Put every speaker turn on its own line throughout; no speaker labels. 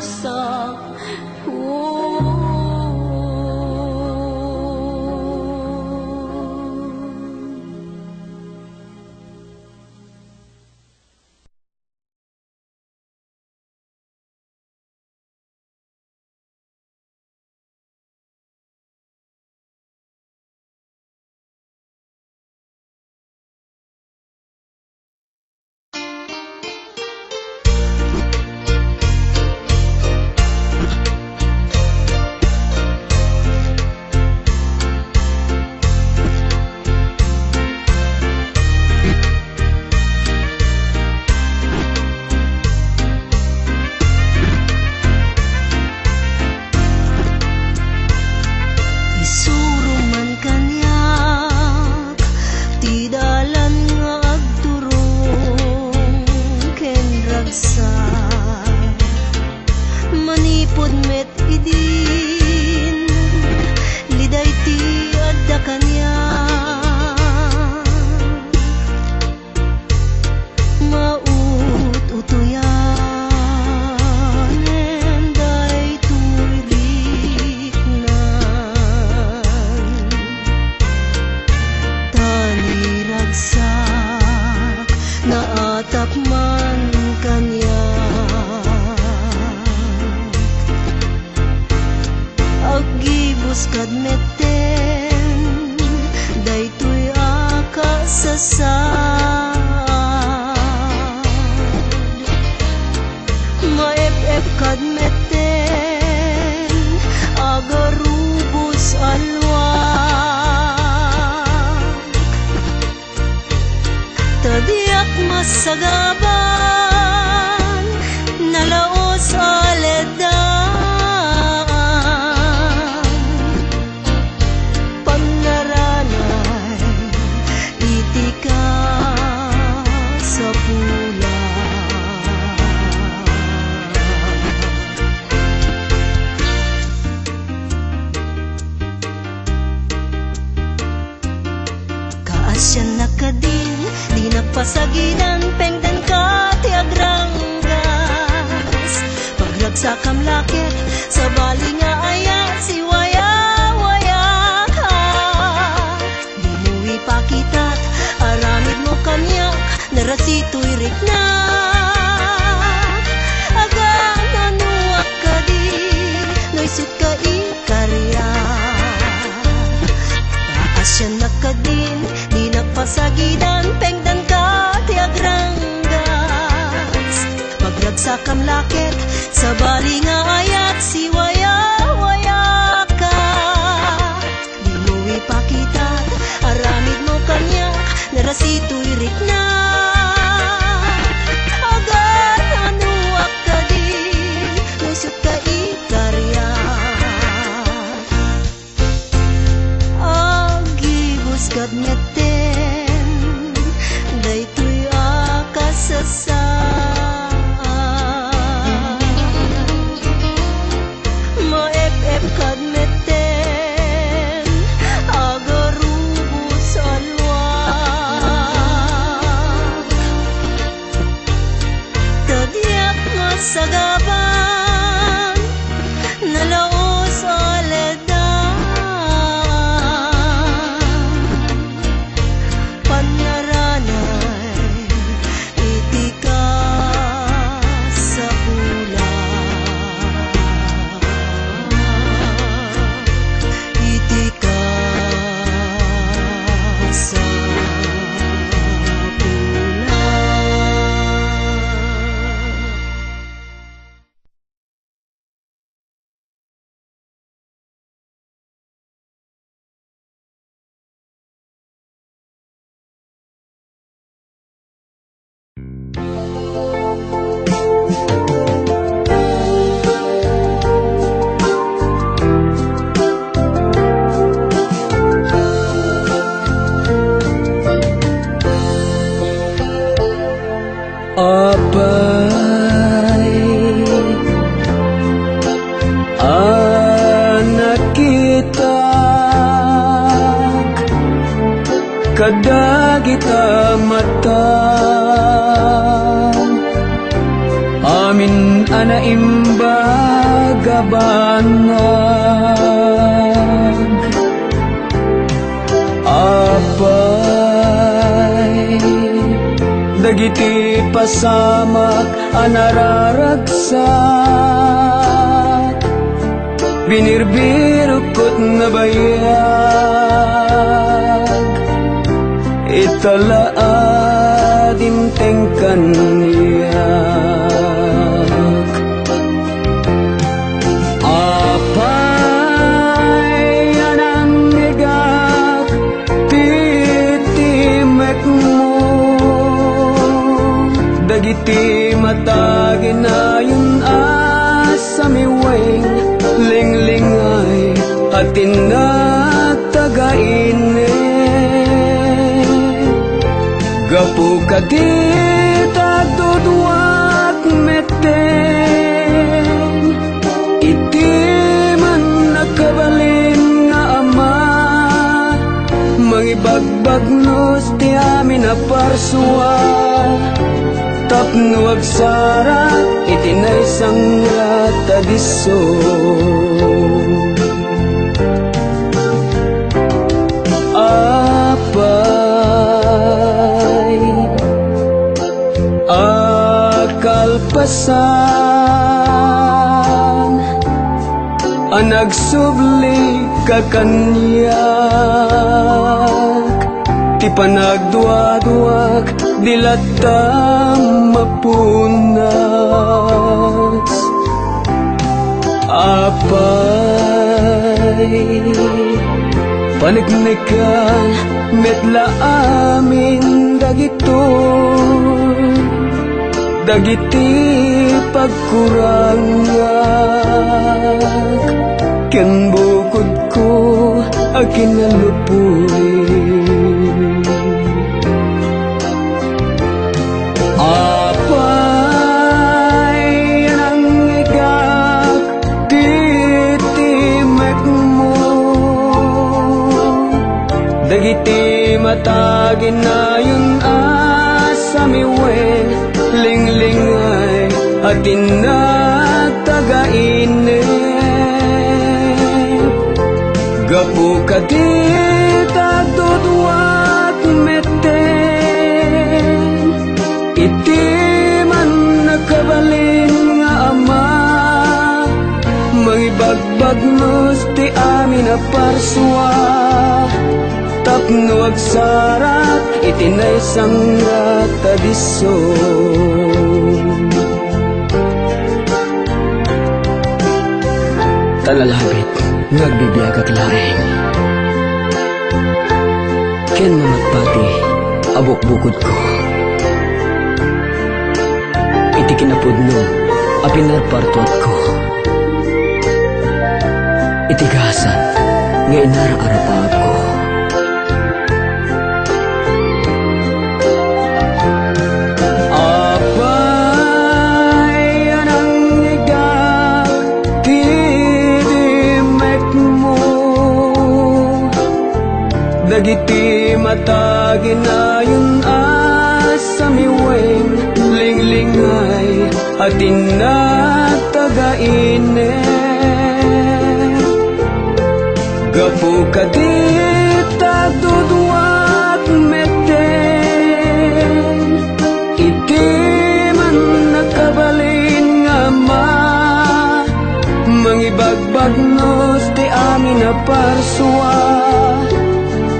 sa puso. Manipod met idin liday ti adda kanya maut-utuyan enday tuiriknan tani ragsak na atap man kanya agibus kad meten daytoy akasasad maep-ep kad meten agarubus alwak tadiak masagaban nalaos aledan Kaasyan nakadin, di nagpasagidan, pengdan ka ti agranggas. Pagragsakam lakit, sa bali nga aya, si waya-waya ka. Di mo ipakitat, aramid mo kanyak, narasito'y rikna. Aga nanuak ka di, noisut ka ikarya. Kaasyan nakadin, di nagpasagidan, pengdan ka ti agranggas. Pagragsakam lakit, sa bali nga ayat, si waya-waya ka. Di mo ipakitat, aramid mo kanyak, narasito'y rikna. Aga nanuak ka di, noisut ka ikarya. Agibus kad meten daytoy akasasad maep-ep kad meten agarubus alwak tadiak masagaban nalaos aledan panaranay iti ka sa bulak iti ka sa
Apay anak kita kada kita mata amin ana imba nabanag apay dagiti pasamak anararagsak binirbirukot na bayag italaadim tengkan niyak apay anang nigak titimek mo dagiti matagin ayon asamiweng linglingay atin na tagaine gapu kadita dudwak meten iti man nakabalin nga ama mangibagbagnos ti amin na parsua tapno agsara iti na isang ratadiso apay akalpasan anagsubli kakanyak ti panagduaduak dilatam mapunas apay paniknikan metla amin dagito dagiti pagkurangak ken bukod ko akinalupuy apay nang igak titimek mo dagiti matagin ayon asamiwen linglingay atin na tagaine gapu kadita dudwak meten iti man nakabalin nga ama mangibagbagnos ti amin na parsua tapno agsarat iti na isang ratadiso talalabit nagbibiyag aglaeng ken mamagpati abok-bukod ko iti kinapudno a pinarpartuat ko iti gasan nga inara-arapaat ko apay anang igak titimek mo dagiti matagin ayon asamiweng linglingay atin na tagaine gapu kadita dudwak meten iti man nakabalin nga ma mangibagbagnos ti amin na parsua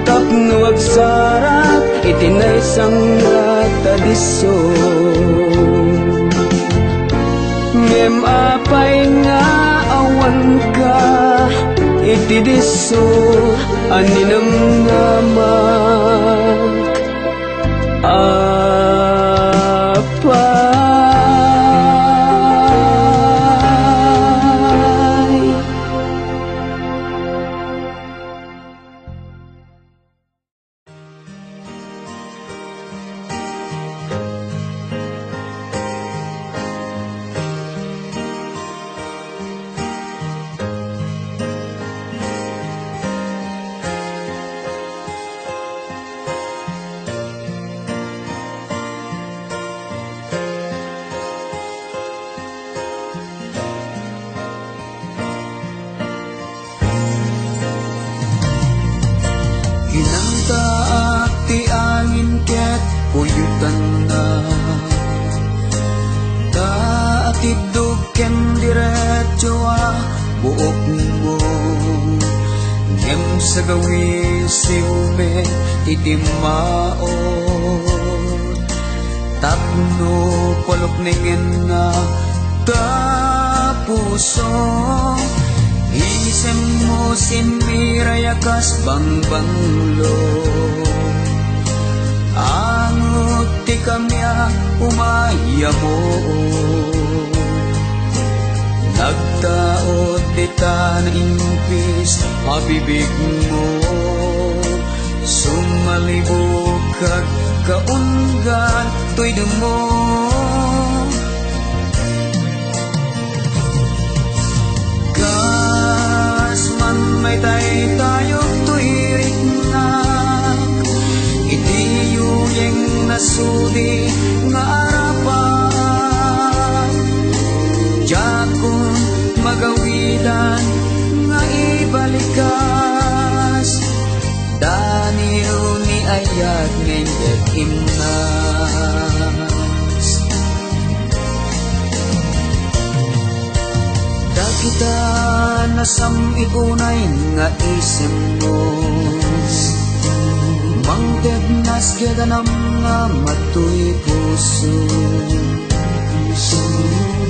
tapno agsarat iti na isang ratadiso ngem apay nga awan ka iti diso aninam namak apay tidog ken diretso buok mo ngem sa gawi siume itimaot tapno palok ningen na tapuso isem mo sinmirayakas bangbanglo angot ti kamya umaya mo nagtaot dita na impis abibig mo sumalibog kag kaunggan to'y mo gas man may tayo to'y rignak itiyuyeng nasudi nga arapan jakon magawidan nga ibalikas daniel ni ayat ngendet imnas dakita nasam ikunay nga isem mo mangted nas kedanam nga matuy puso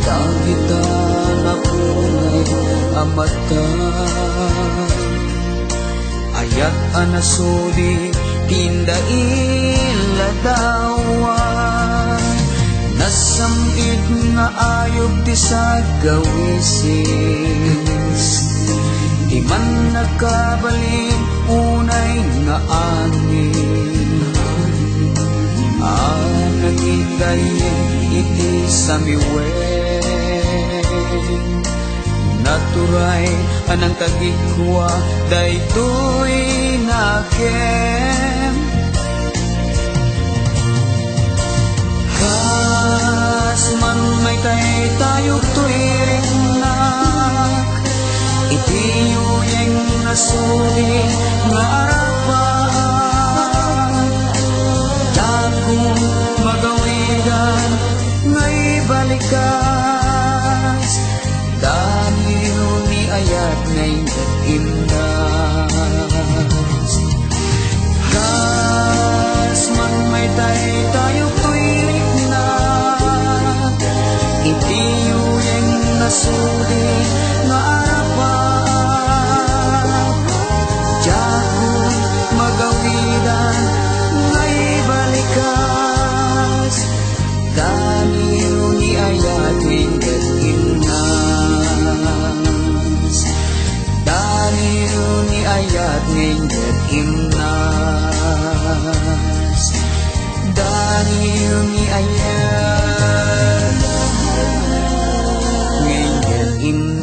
dakita nakunay amata ayat anasudi tinda iladawan nasamit nga ayog ti sa gawisis di man nakabalin unay nga angin nagindayin iti samiwen naturay anang tagikwa daytoy nakem kas man may tayo to'y ringnak itiyuyeng nasudi nga arapan dakong magawidan nga ibalikas daniel ni ayat ngayon imnas kas man may tayo to'y rignak itiyuyeng nasudi nga arapan jakon magawidan nga ibalikas daniel ni ayat ngayon imnas daniel ni ayat ngayon imnas daniel ni ayat ngayon imnas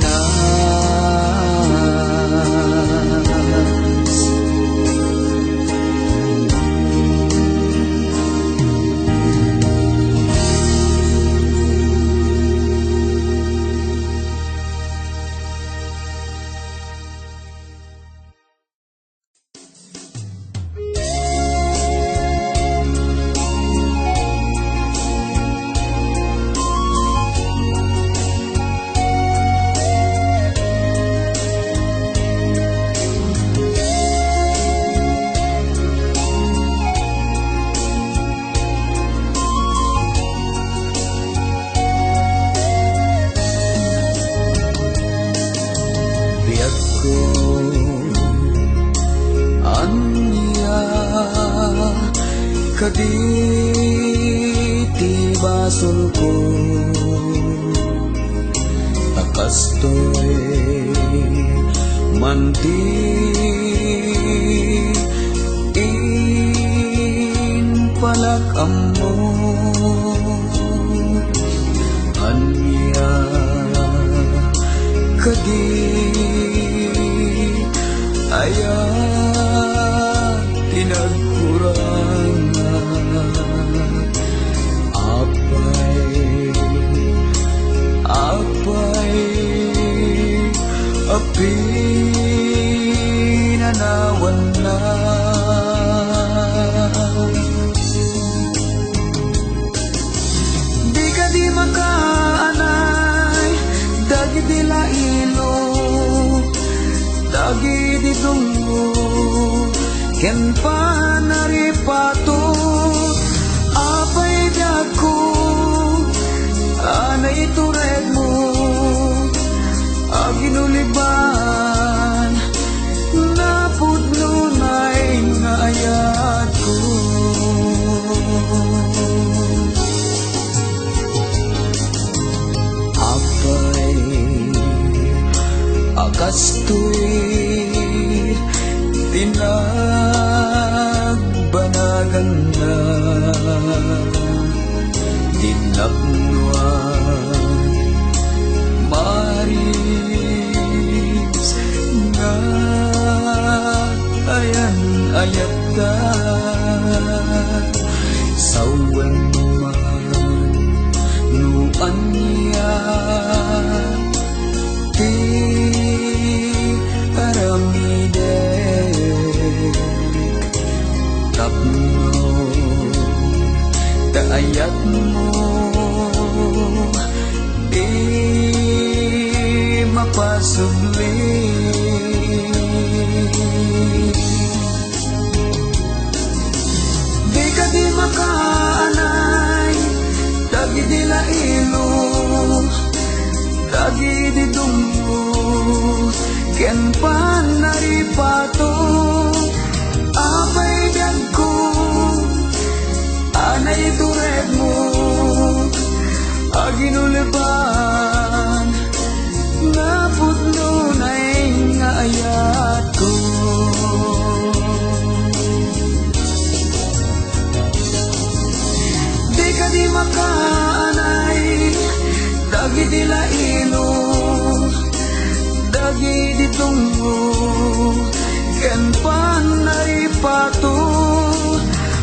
kaditi basol ko takastoy manti in palakam mo anya kadi ayat tinagkurang pinanawan na di ka di makaanak Dagi di dungo ken panaripato apay biag ko anay tured mo aginuliban napudno na'y nga ayat ko apay akastoy tinagbanagan na dinapnuan maris nga ayan ayata sawan man nuan niya ti aramide tapno taayat mo di mapasubli di ka di makaanay dagi di lailo dagi di dungo ken panaripato apay biag ko anay tured mo aginuliban napudno na'y nga ayat ko di ka di makaanay dagi di lailo dagi di tungo ken panaripato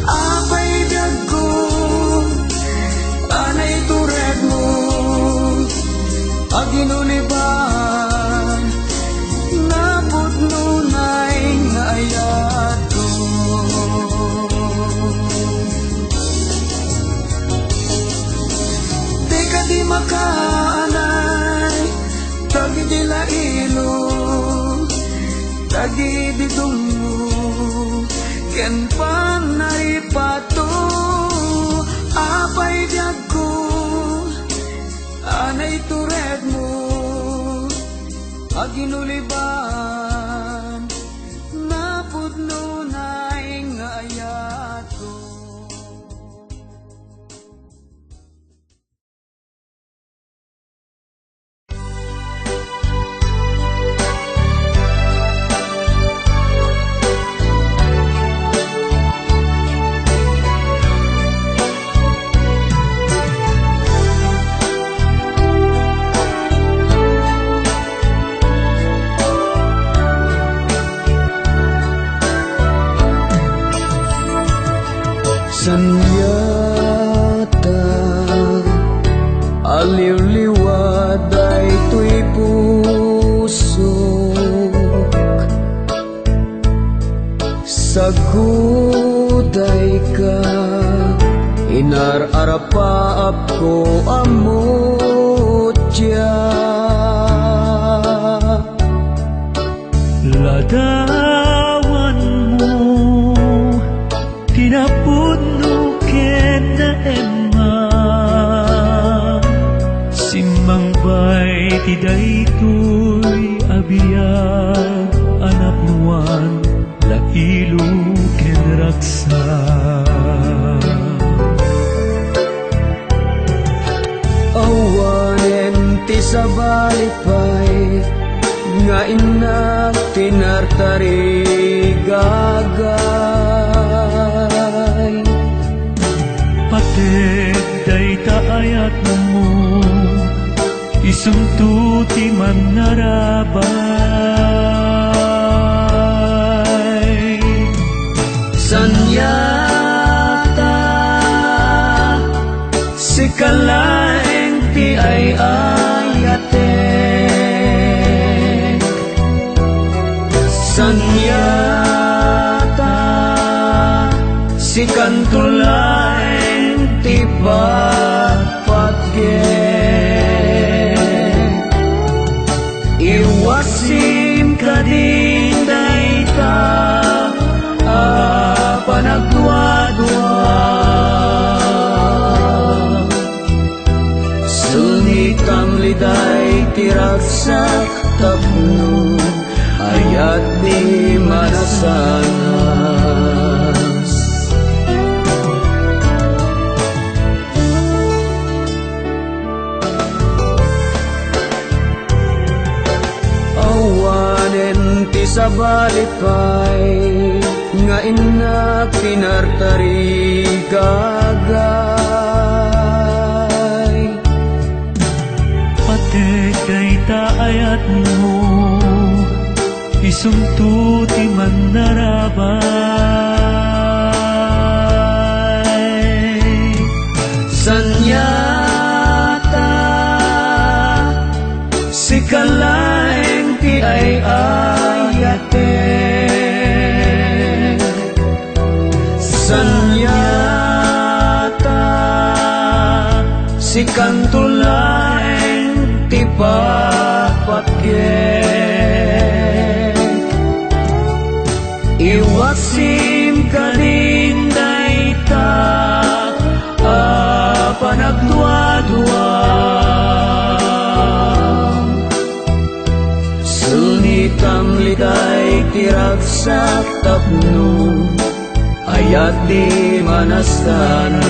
apay biag ko anay tured mo aginuliban napudno na'y nga ayat ko di ka di makaanay dagi di lailo dagi di dungo ken panaripato apay biag ko anay tured mo aginuliban napudno na'y nga ayat ko sanyata aliw-liwad ay tuy pusok saguday ka inar-arapaap ko amotya
ladawan mo tinapudno ken na emma simmang bay ti daytoy abiyag anak nuan lailo ken raksa
awanen ti sabalipay nga inak tinartarigagay
pated dayta ayat mo isumtuti man narabay
sanyata sikalaeng ti ay ayate sanyata sikantulaeng ti pagpagge iwasim ka di tiragsak tapno ayat di manasanas. Awanen ti sabalipay nga ina pinartari gagay.
Patek kay taayat mo, isumtuti man narabay.
Sanyata si kalaeng ti ay ayate. Sanyata si kantulaeng ti papatye. Iwasim kaninday ta panagdwa-dwa. Sunitam liday tiragsak tapno ayat di manasanas.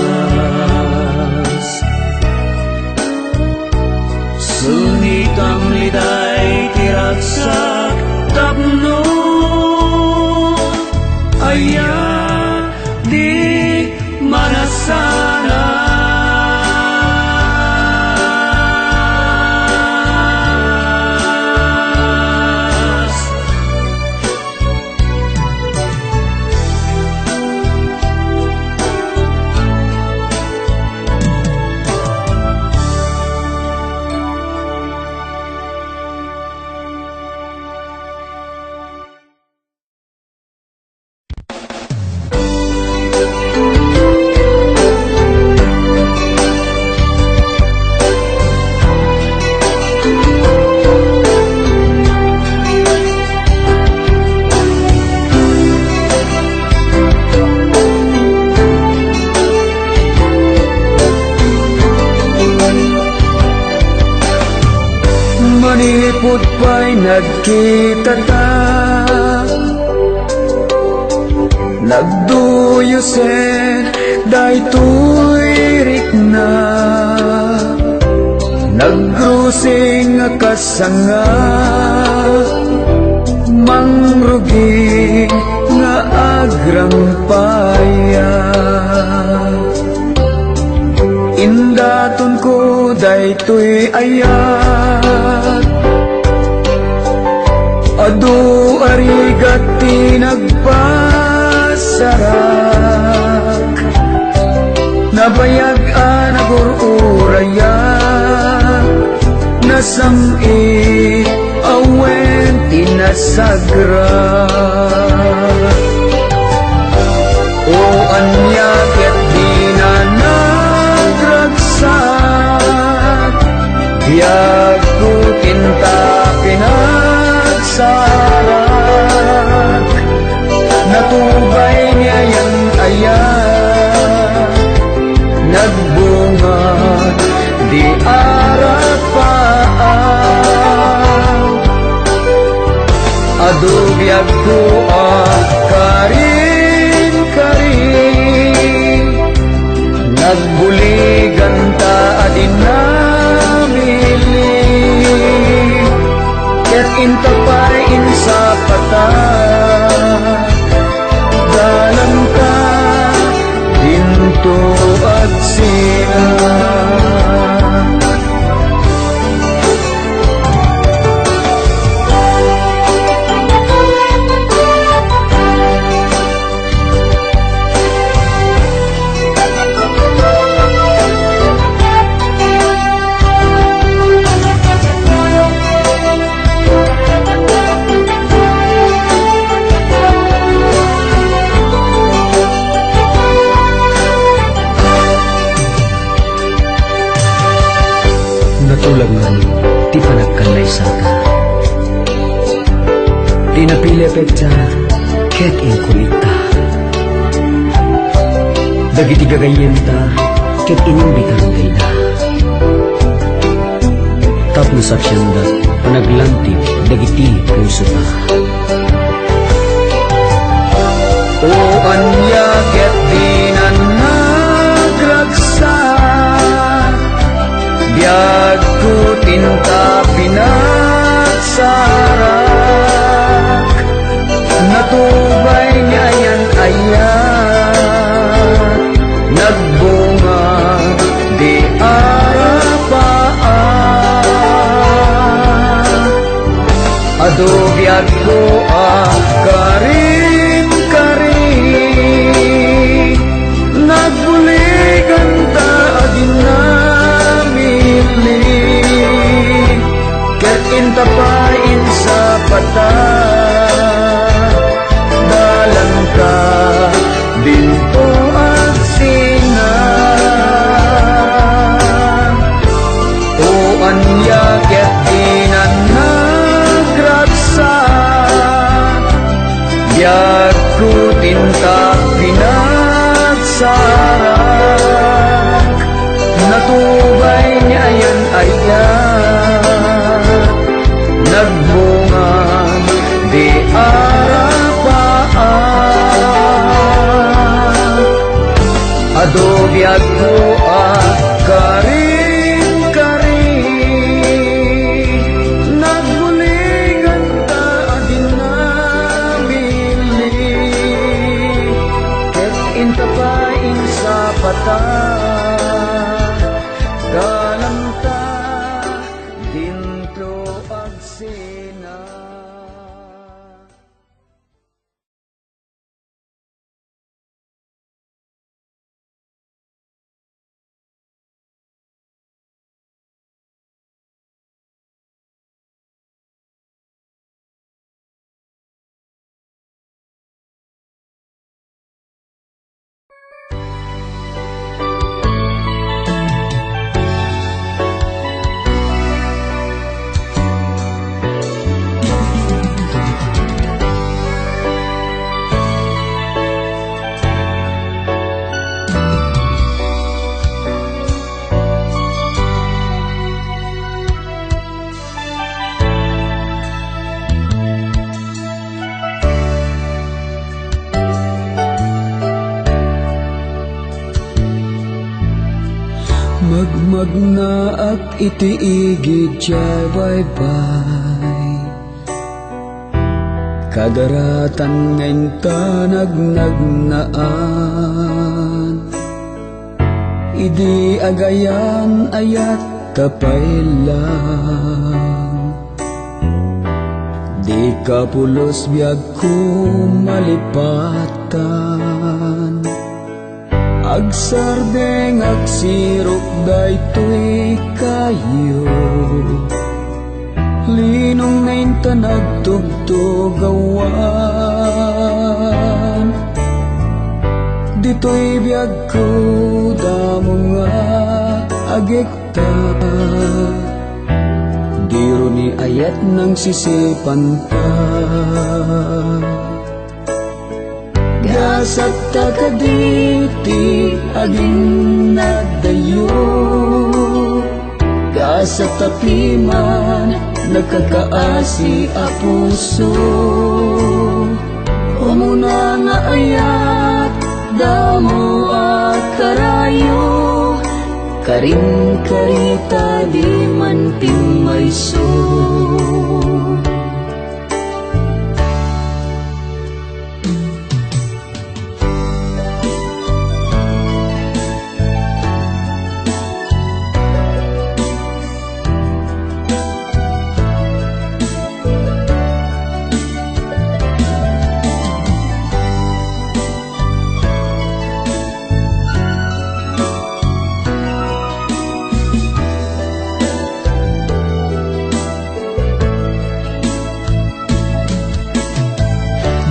Sunitam liday tiragsak tapno ayat di manasanas. Manipod pa'y nagkita ta, nagduyusen daytoy rikna, nagrusing kasanga, mangrugi nga agrampaya. Indaton ko daytoy ayat, adu arigati nagpasarak, nabayag anagururaya, nasami awen tinasagra. O anya ket di na nagragsak, biyag ko kinta pinagsarak, natubay niya yan ayat, nagbunga di arapaan. Adubiyag ko karin-karin, nagbuligan ta adin namili, ket intapay insapata, dalam ka dinto at sila. Natulangan ti panagkanlay saka, ti napilepet ta ket inkulita, dagiti gagayen ta ket inimbitan kayda, tapno nasaksyanda, panaglantik, dagiti puso ta. O anya ket di na nagragsa, biag ko tinta pinagsarak, natubay niya yan ayat, nagbunga di arapaan. Ado biag ko karing-karing, nagbuligan ta agin namili, ket intapain sa pata, dalan ka dinto at sina. O anya ket di na nagragsa, biag ko tinta pinagsarak, natubay niya yan ayat, nagbunga di arapaan. Ado biag ko karing-karing, nagbuligan ta agin namili, ket intapain sa pata, dalam ta dintro agsina. Magmagnaak itiigid jay bye-bye, kadaratan ngayon tanagnaan, idi agayan ayat kapailan, di kapulos biag ko malipatan, agsardeng agsirok daytoy kayo, linong ngayon tanagtugtugawan, dito'y biag ko damo nga agekta, diro ni ayat ng sisipan ta. Gasat ta kaditi aging nagdayo, gasat ta piman nagkakaasi a puso, umuna nga ayat damo at karayo, karing-karita di man timayso.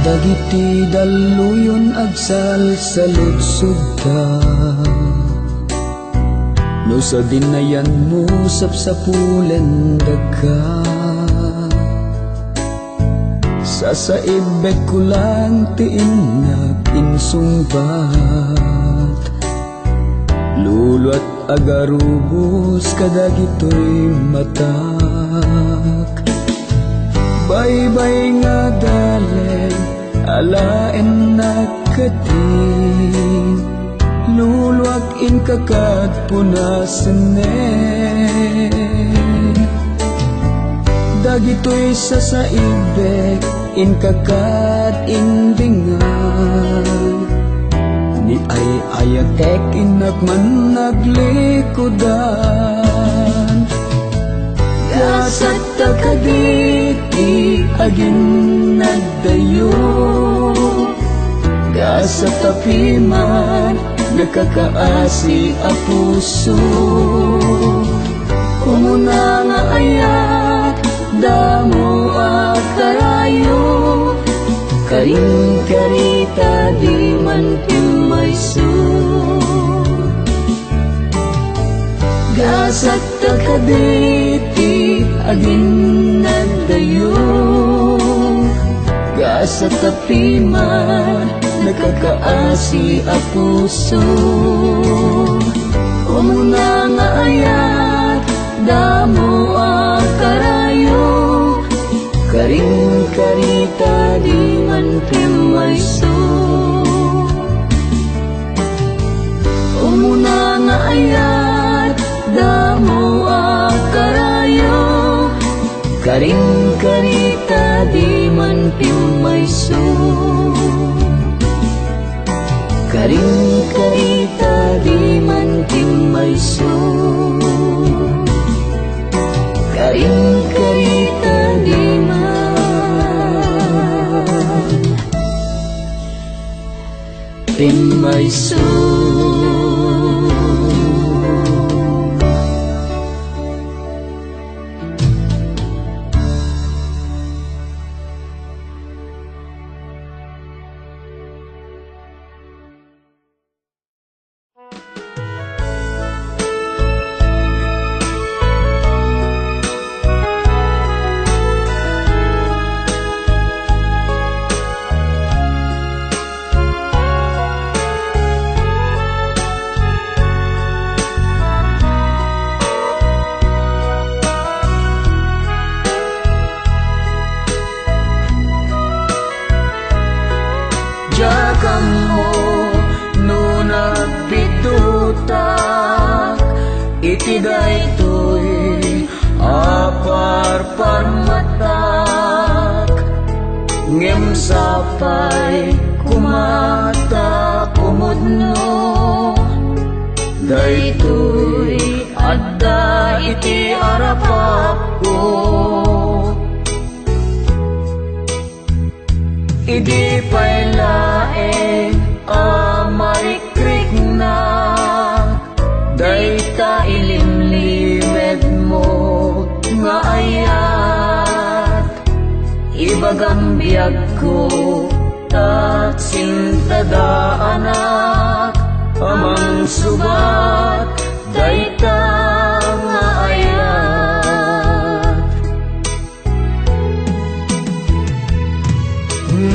Dagiti daluyon agsal sa lutsod ta, no sa dinayan mo sapsapulen daga, sa saibet ko lang tiin naginsungbat, Lulot agarubos kadagitoy matak. Baybay nga dalay alaen nagkating. Luluag in kakad punasanen. Dagitoy sa saibek in kakad indingan. Ni ay ayatek inagman naglikodan. Gasat takaditi agin nagdayo. Gasat tapiman nakakaasi a puso. Umuna nga ayat damo at karayo. Karing-karita di man pimayso. Gasat takaditi agin nagdayo. Gasat tapiman nakakaasi a puso. Umuna nga ayat damo a karayo. Karing-karita di man pimayso. Umuna nga ayat damo a karayo. Karing-karita di man pimayso. Karing-karita di man pimayso. Karing-karita di man pimayso. Iti daytoy aparparmatak. Ngem sapay kumata kumudno. Daytoy adda iti arapap ko. Idi pay laeng amarikrik na. Dayta ilimlimed mo nga ayat. Ibagang biyag ko tat sintada anak. Amang subat dayta nga ayat.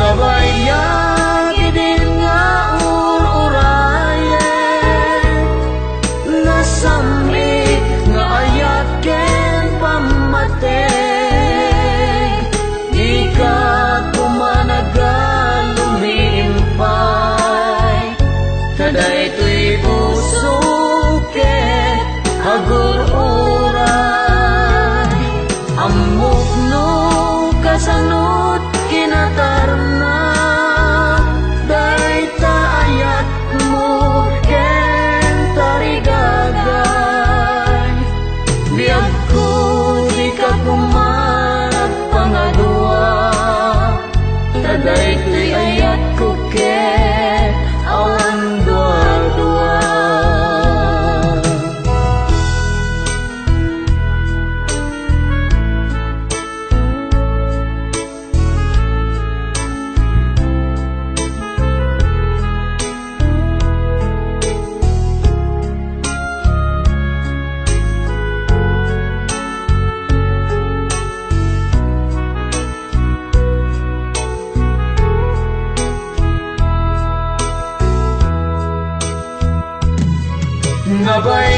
Nabayag idin nga samit nga ayat ken pamatay. Di ka kumanagal lumiimpay. Kadaytoy puso ken hagururay. Amukno kasanot kinatarna. Dayta ayat mo ken tarigagay. Biyag ko di ka kumanag pangadua. Kadaytoy ayat ko ken awan dua-dua.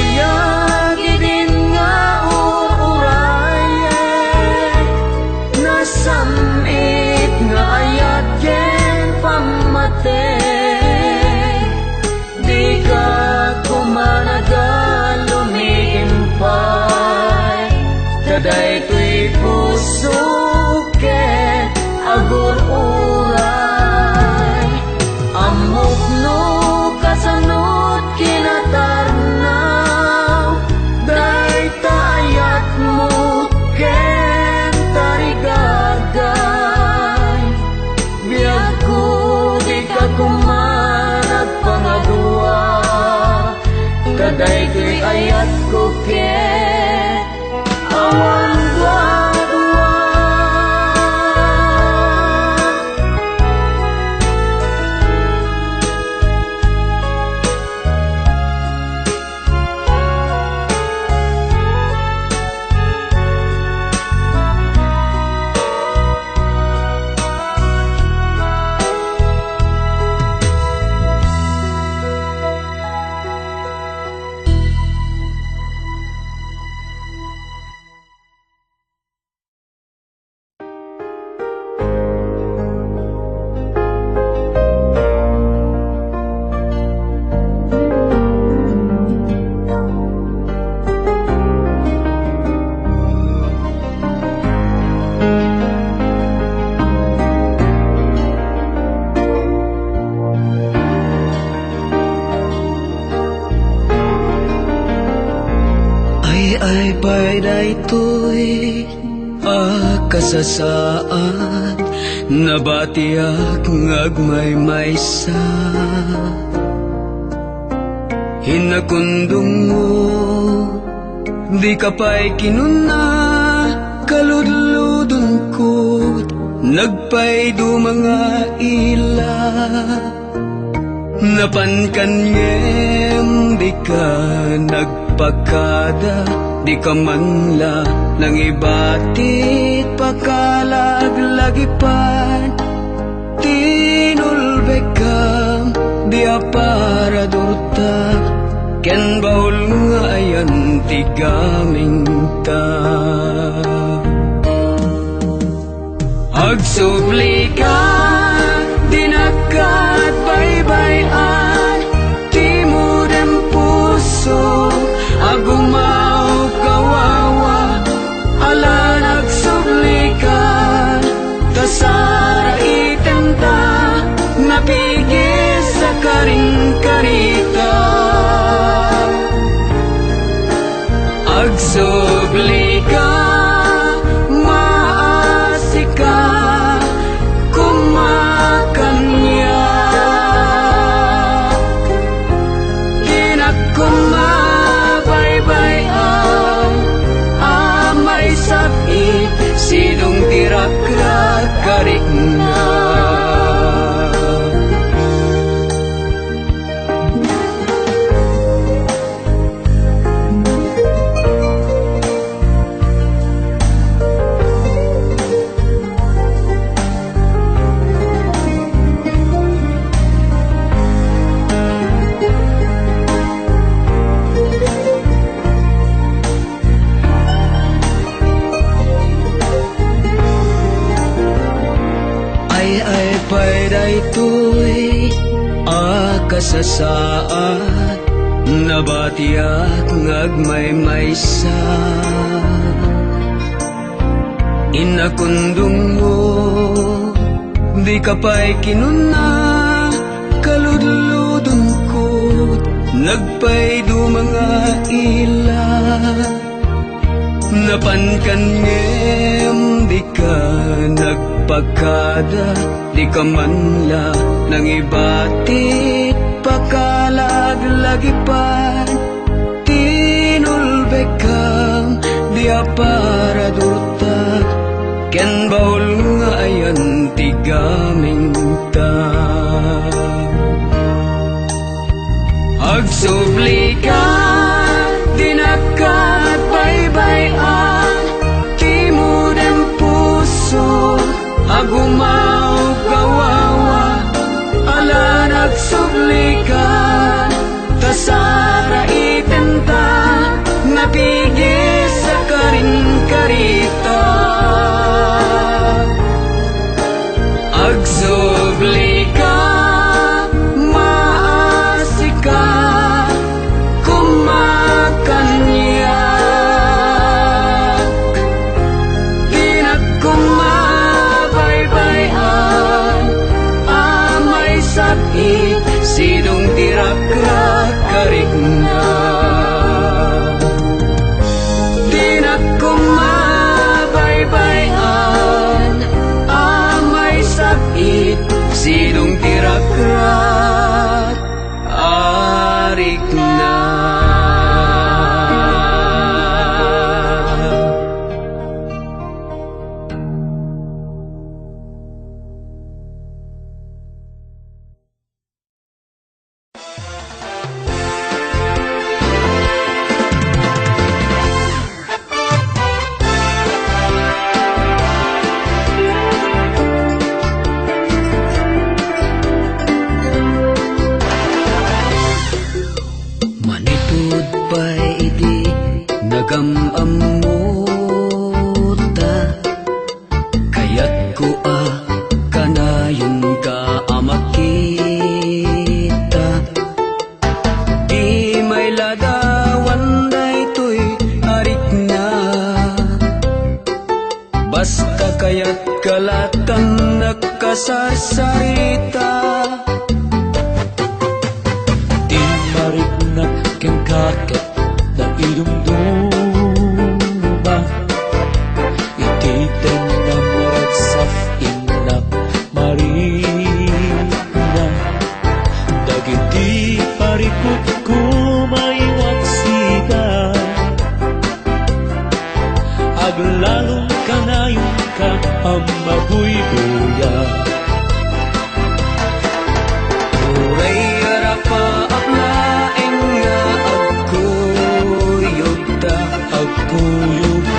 bayag idin nga urayek, nasamit nga ayat ken pamatek, di ka kumanagal lumiimpay, kaday to'y puso ken agur uray, amok no kasanot kinatarnaw, day tayat mo ken tarigagay, biyag ko di ka kumanag pangadua, kaday ko'y ayat ko ken awan dua-dua. Ay payday to'y kasasaan, nabatiak ngagmaymaysa, hinakundong mo di ka pa'y kinuna, kaludludon ko't nagpay do mga ila, napankan ngem di ka nagpagkada, di ka manla nang ibatit pakalaglagipan, tinulbekam di aparadurta, ken baul nga ayan tigaming ta. Agsubli ka dinakat baybayan, timudem puso agumaw kawawa, ala nagsubli ka tasara itenta, napigis sa karing-karita. Agsubli ka maasika kumakanya, mabaybayan amay sakit, sidong tirak-rak karik na. Ay payday to'y kasasaan, nabatiak ngagmaymaysa, inakundong mo di ka pa'y kinuna, kaludludon ko't nagpay do mga ila, napankan ngem di ka nagpagkada, di ka manla nang ibatit pakalaglagipan, tinulbekam di aparadurta, ken baul nga ayan tigaming ta. Agsubli ka dinakat baybayan, timudem puso agumaw kawawa, ala nagsubli ka tasara itenta, Nagamamota kaya't ko kanayon ka makita. Di may ladawan daytoy arik na, basta kaya't kalatan nagkasarsarita.
Di marignak ken kakit na idumduma, iti na maragsaf inak marina. Dagiti parikot kumaiwat sida, aglalong kanayon ka ang mabuybuya.
Uray arapa apnaeng nga agkuyogta,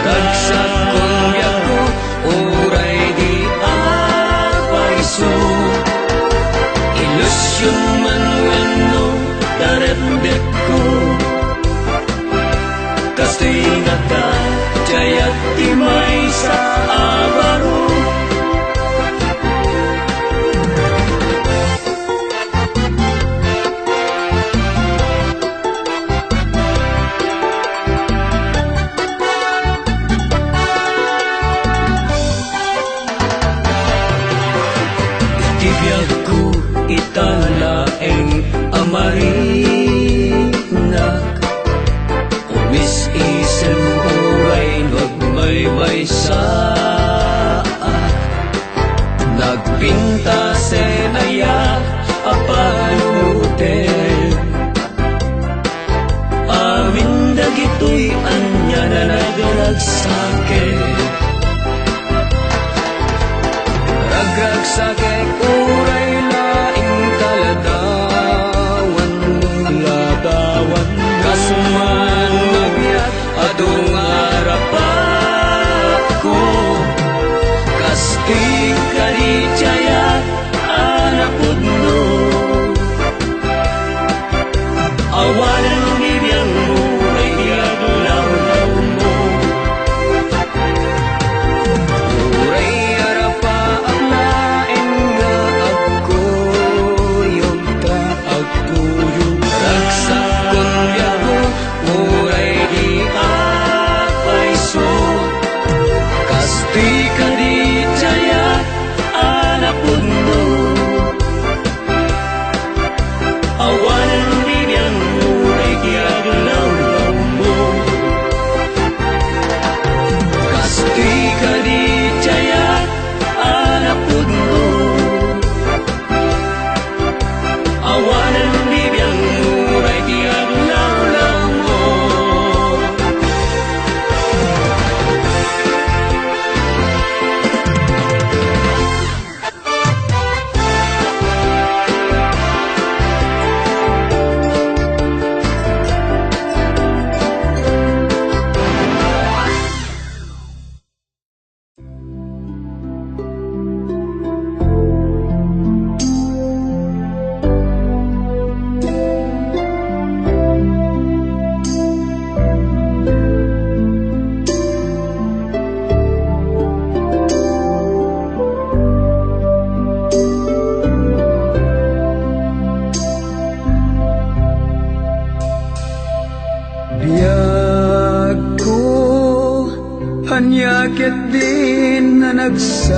ragsak kong yako uray di apaiso. Ilusyon man wenno darebdek ko, kastoy nga ka jayat timay sa abaro. Itibiyag ko italaeng amarinak, umis isem uray nagmaybay saak. Nagpinta senaya apaluten, amin dagitoy anya na nagragsaken. Ragragsakek uray laing kaladawan, kasuman nagyat adong arapat ko. Kastig kadijayat anapudno, awalan ngibiyang mo ay diaglaw-law mo. Uray arapa apnaeng nga agkuyogta, ragsak kong yako uray di apaiso. Kasti kadijayat anapudno, awalan ngibiyang mo ay diaglaw-law mo. Kasti kadijayat anapudno, awanan bibiyang muray diaglaw-law mo. Biyag ko hanyakit din na nagsaen,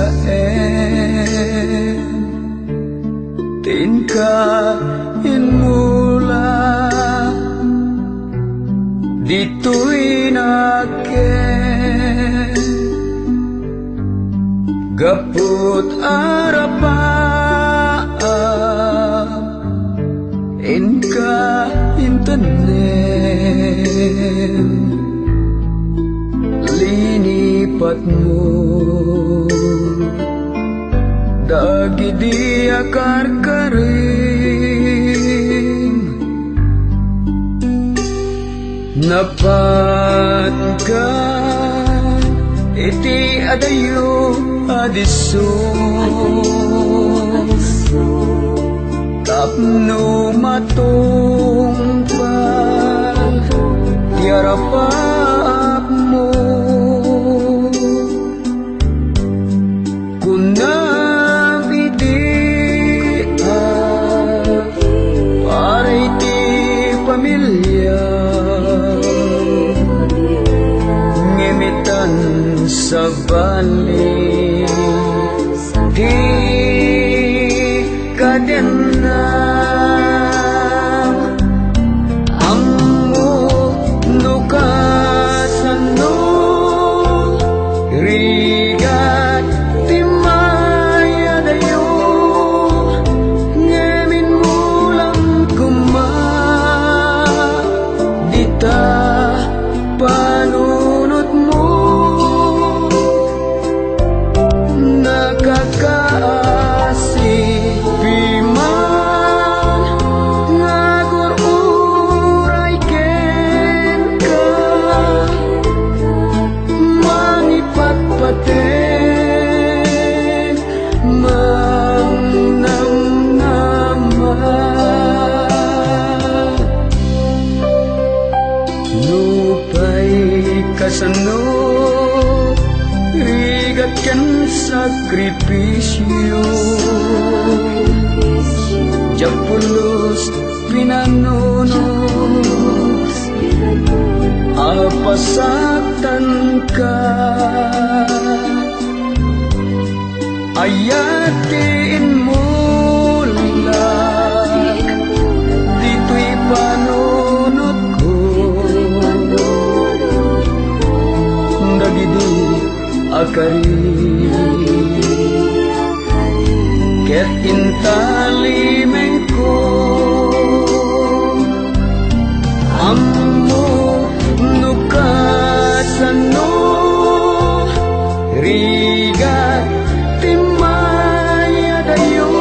tinkain mula dito'y naken. Gaput arapa inka intanem, linipat mo dagi di akar-karing. Napatkan iti adayo adiso, tapno matungpal tiarapa sa balik di kadena ammo nukasano rigat timaya dayo ngemin mulam kuma dita panunot mo nakakaasih piman ngagur uray ken ka manipatpaten mangnamnama lupay kasano rigat ken sakripisyo japulos pinanunos apasaktan ka ayatin mo lang dito'y panunot ko dagidi akari ket intalimeng ko ammo nukasano rigat timaya dayo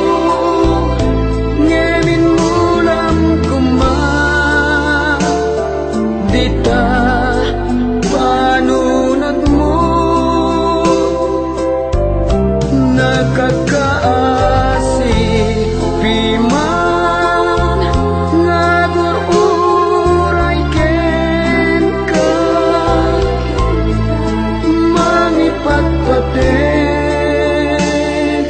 ngemin mulam kuma dita panunot mo nakakaasih piman ngagur uray ken ka manipatpaten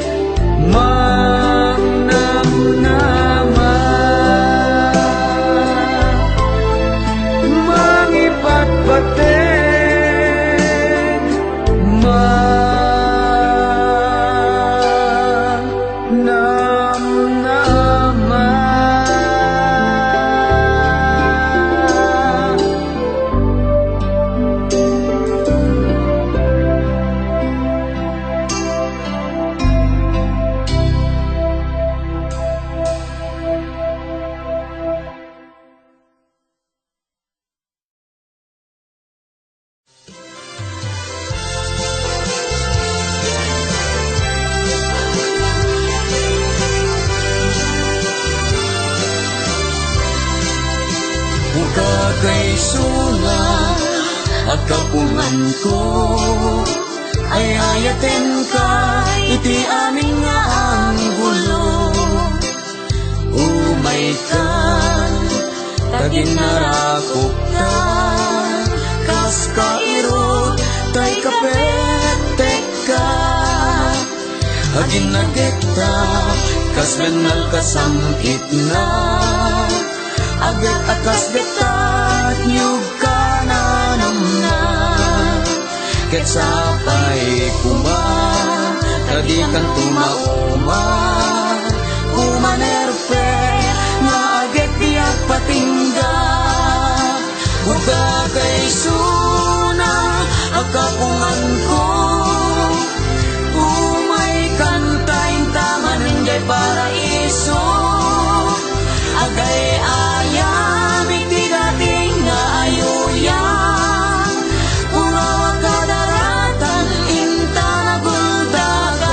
mangnamnama manipatpaten mangnamnama.
Buka kay suna akapungan ko ay ayaten ka iti amin nga ang gulo umay ka taginarakop ka kas kairot tay kapetek ka aginagekta kas benal kasamkit na agad akas detat nyug ka nanamna ket sapay kuma kadikan tumauma kumanerpe nga agad diak patingga buka kay suna akapungan ko umay kantayin taman jay paraiso agay ayam iti dating nga ayuyan urawa kadaratan inta naguldagan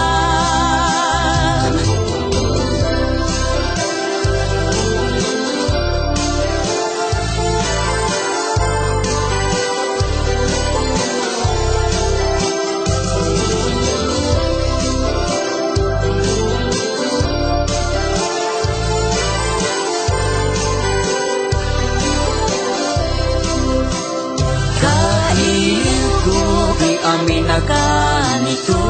amin akanito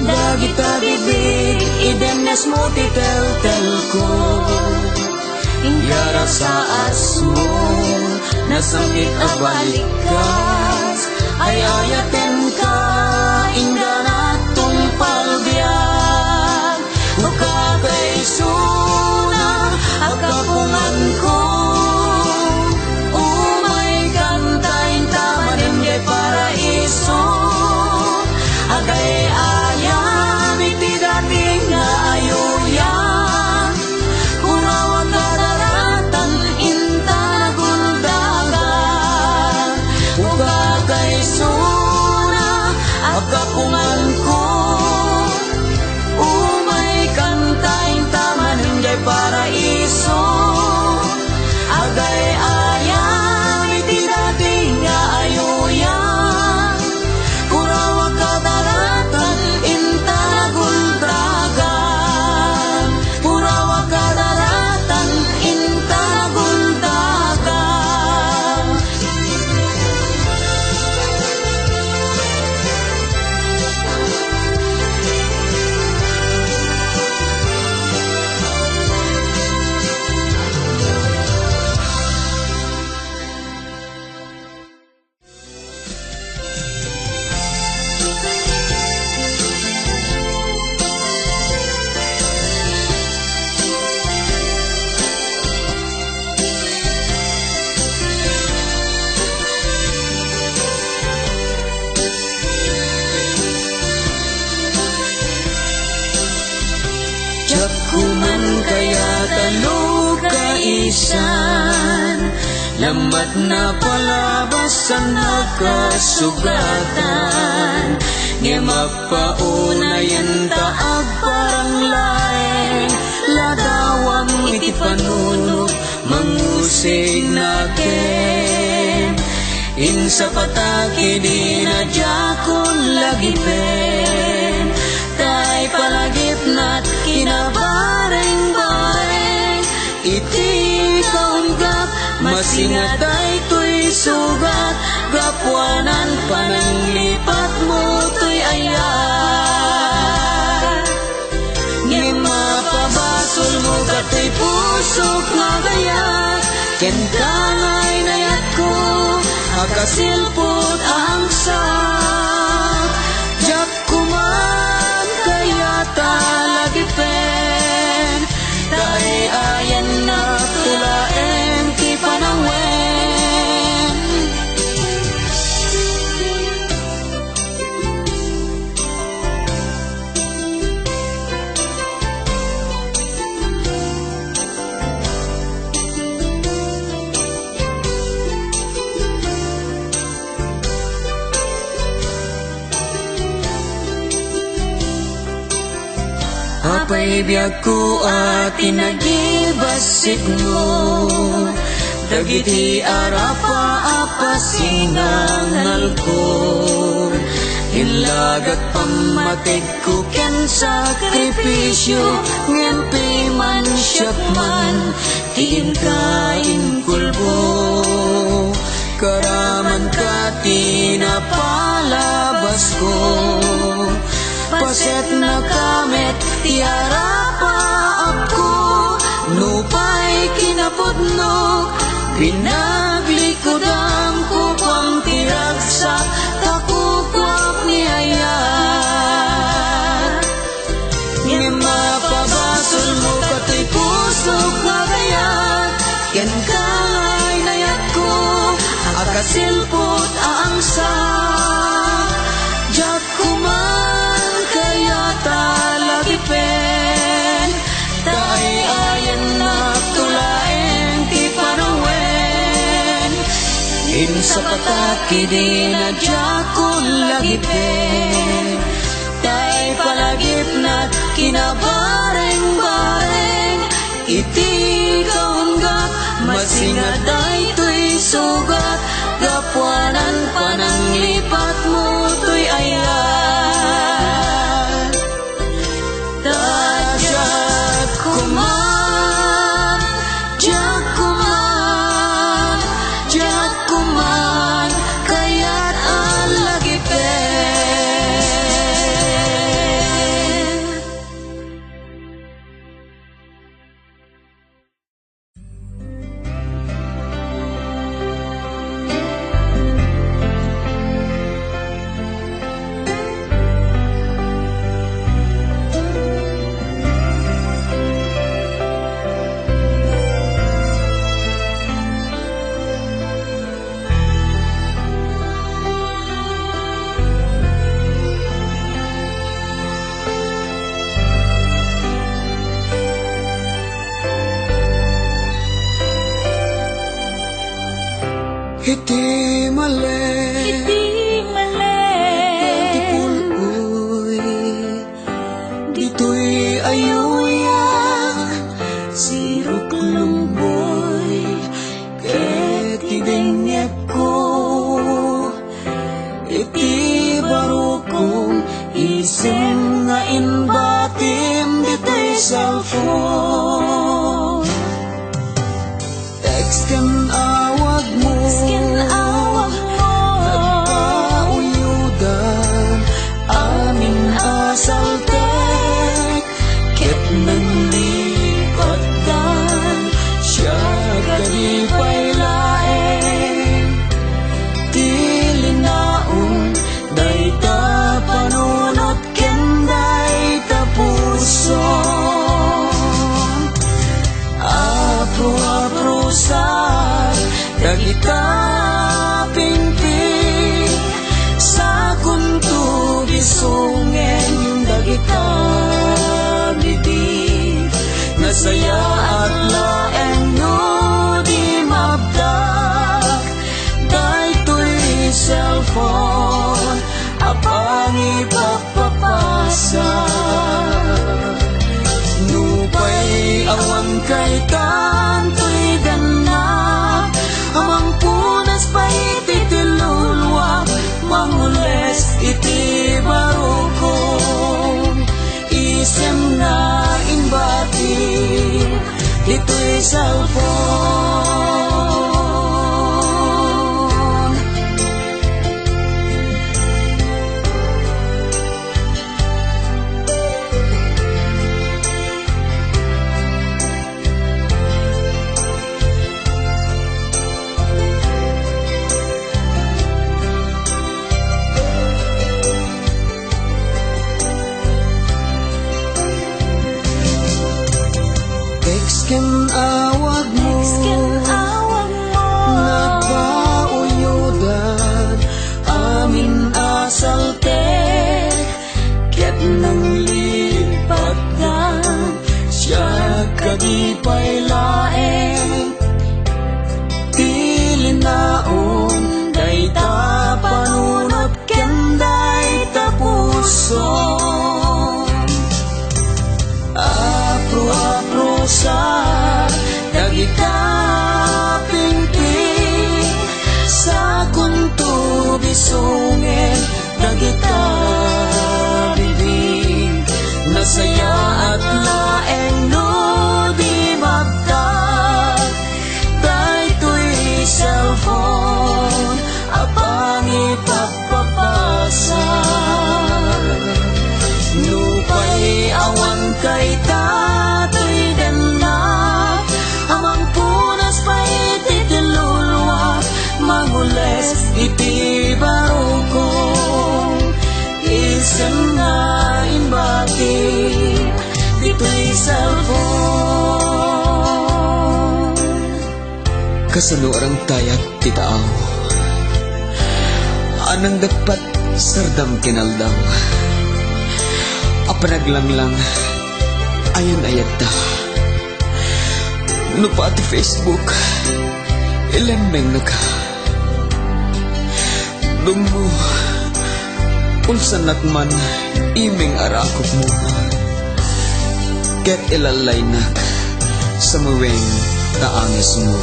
dagita bibig idenes mo titel-tel ko yara sa asmo nasamit abalikas ay ayaten ka inda natong palbiag o kakaisuna agapungan ko umay kantayin tamanin kay paraiso agay ayam iti dating nga ayuyan kurawag kadaratan inta naguldagan o kakaisuna agapungan ko umay kantayin tamanin kay paraiso agay ayam iti dating nga ayuyan kurawag kadaratan inta naguldagan kurawag kadaratan inta naguldagan Jakuman kaya talo kaisan lamat na palabasan nakasugatan nga mapaunayan taag parang laeng ladawam iti panunok mangusig naken insa pataki di na jakon lagi pen tay palagip nat kinabareng-bareng iti kaunggap masingatay to'y sugat gapuanan pananglipat mo to'y ayat ngem mapabasol mo kato'y pusok nga gayat ken kangay nayat ko akasilpot ang sak jak kuman kaya talagi pen tay ayan na tulaen ti panangwen apay biyag ko at inagibasit mo dagiti arapa apasinangal ko ilagat pamatig ko ken sakripisyo ngem piman siyak man tiin kain kulbo karaman ka tinapalabas ko paset na kamet tiara pa ako nupay kinapudnog pinaglikodan ko pang tiragsak takukwap ni ayat ngem mapabasol mo kato'y pusok nga gayat ken kangay nayat ko akasilpot ang sak jak kuman kaya talagi pen tay ayan na tulaeng ti panangwen insa pataki di na jakon lagi pen tay palagip na kinabareng-bareng iti kaunggap masingaday to'y sugat gapuanan pananglipat mo to'y ayat tajat kuman jak kuman jak kuman kaya't alagi pen
iti mali tipuloy dito'y ayuya sirok lumboy ket idengek ko iti barukong isim nga inbatim dito'y cellphone text ken awag mo nagpauyudan amin asaltek ket nanlipatan siya kadipay laeng tilinaon dayta panunot ken dayta puso apro-aprosar dagita pingping sa kunto bisungen dagita bibig nasaya at laeng no di mabdak daytoy cellphone apang ipapapasa nupay awan kay tantoy gana amang punas pa iti tilulwa mangules iti barukong isem na inbati ito'y cellphone text ken awag mo nagpauyudan amin asaltek ket nanglipatan siya kadipay laeng tilinaon dayta panunot ken dayta puso apro-aprosar dagita pingping sa kunto bisungen dagita bibig nasaya at laeng no di magtag daytoy cellphone apang ipapapasa nupay awan kay tatoy ganda amang punas pa iti tilulwa mangules iti barukong isem nga inbati dito'y cellphone kasaluarang tayat titaaw anang dapat sardam kinaldaw apanaglang ayan ayat ta no pati Facebook ilemeng na ka dungo unsan nakman imeng arakop mo ket ilalay nak sa muweng taangis mo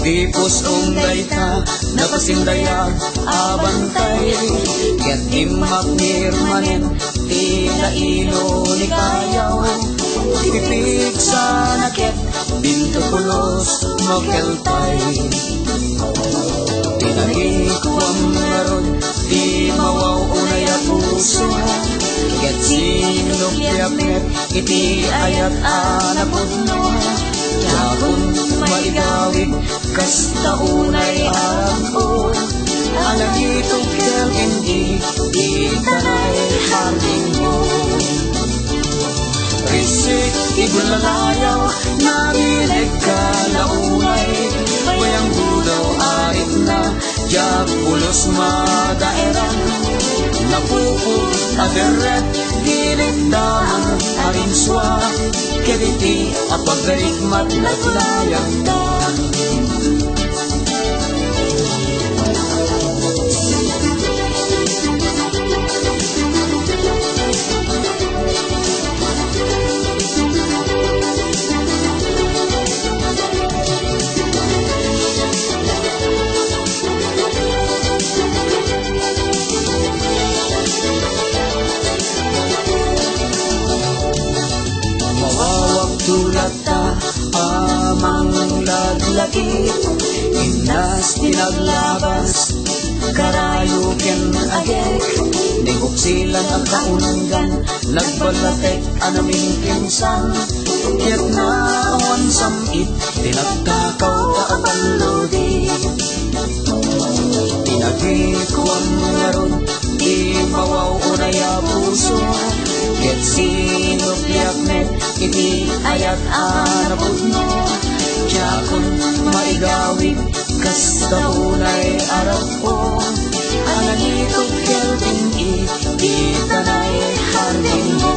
Tipos ungay ka, napasindaya, abantay ket imak nirmanen, tila ilo ni kayaw pipig sa naket, binto pulos, makeltay tinagikuam naron, di mawaw unay at puso Ket sinupyapnet iti ayat anapudno. Yakon maigawid kasta unay arang Alagitog kel hindi itanay harding mo. Risik igulalayaw nabinig ka launay. Bayang budaw arit na jak pulos madaeran. Napupul aderet diligdaman arinswa. Keriti apagdarikmat naglayang dan. Tulata amang laglaki Inas pinaglabas Karayukin agek Niguksilan ang kaunanggan Nagbalatek anaming pinsan Kiyat na awan samit Pinagtakaw ka abalodi Pinagikuan ngaron Imawaw unaya puso Ket sinupyapnet iti ayat anapudno. Yakon maigawid kasta unay araw ko. Alagitog kel iti itanay hardin mo.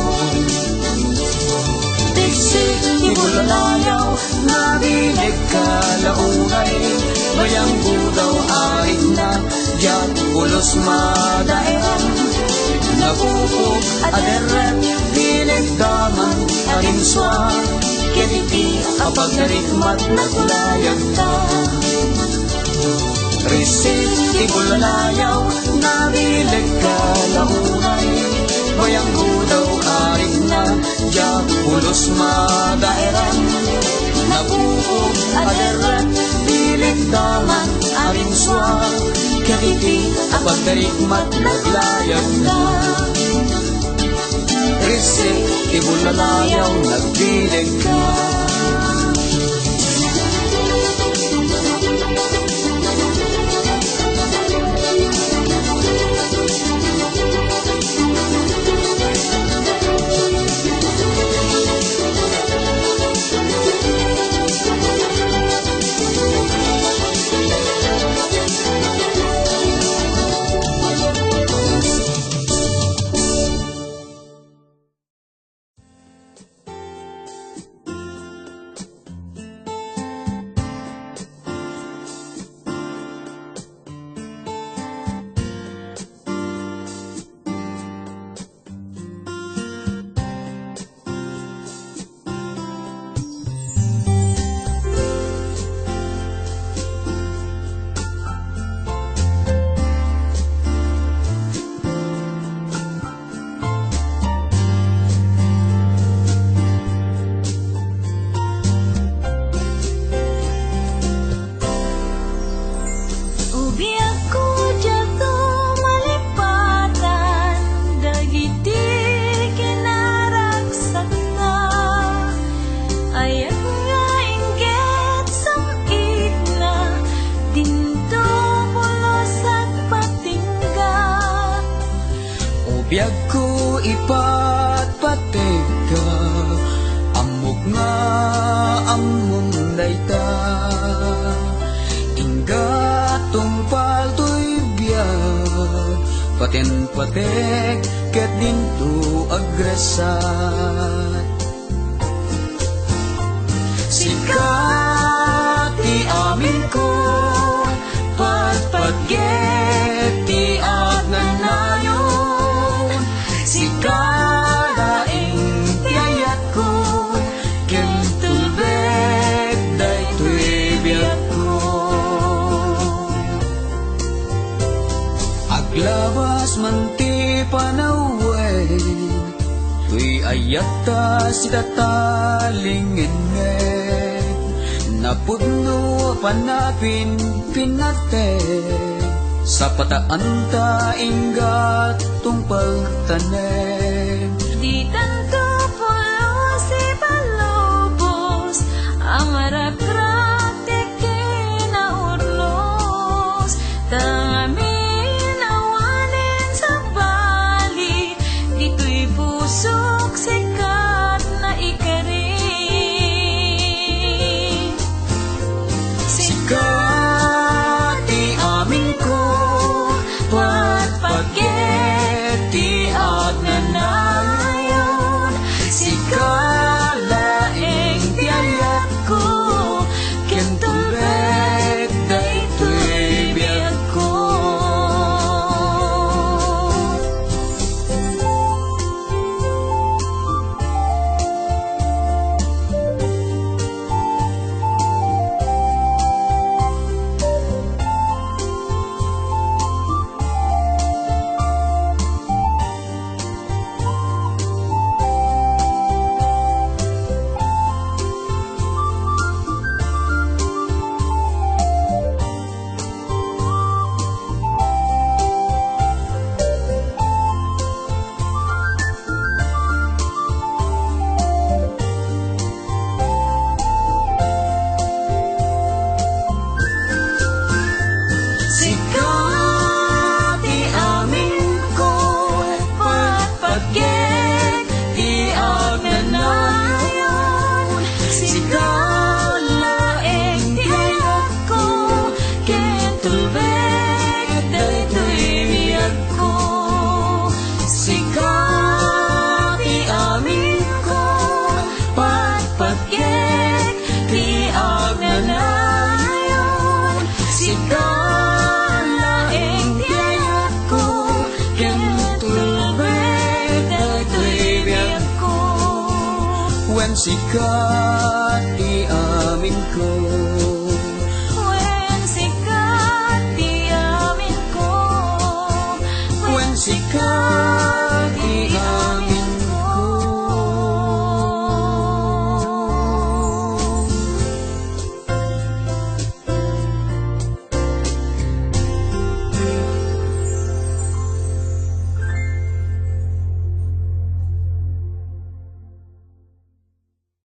Tigsik ibulalayaw nabinig ka launay. Bayang budaw arit na jak pulos madaeran. Napupog aderet diligdaman arinswa. Keriti apagdarikmat naglayag ta. Risik ibulalayaw nabilig ka launay. Bayang budaw arit na jak pulos madaeran. Napupog aderet diligdaman arinswa. Keriti apagdarikmat naglayag ta. Risik ibulalayaw nagbilig ka. Biyag ko ipatpatig ka, amok nga among dayta. Inggatong palto'y biyag, paten-patek ket dinto agresat. Sikat ti amin ko, patpatget ti agnanayon. Sikadaing tiyayat ko, kintulbek daytoy biyag ko. Aglabas man ti panaway, tuy ayata si tatalingin napudno panapin pinate. Sa pataan ta ingat tungpal tanen. sikat iamin ko.
When sikat, di amin ko.
When sikat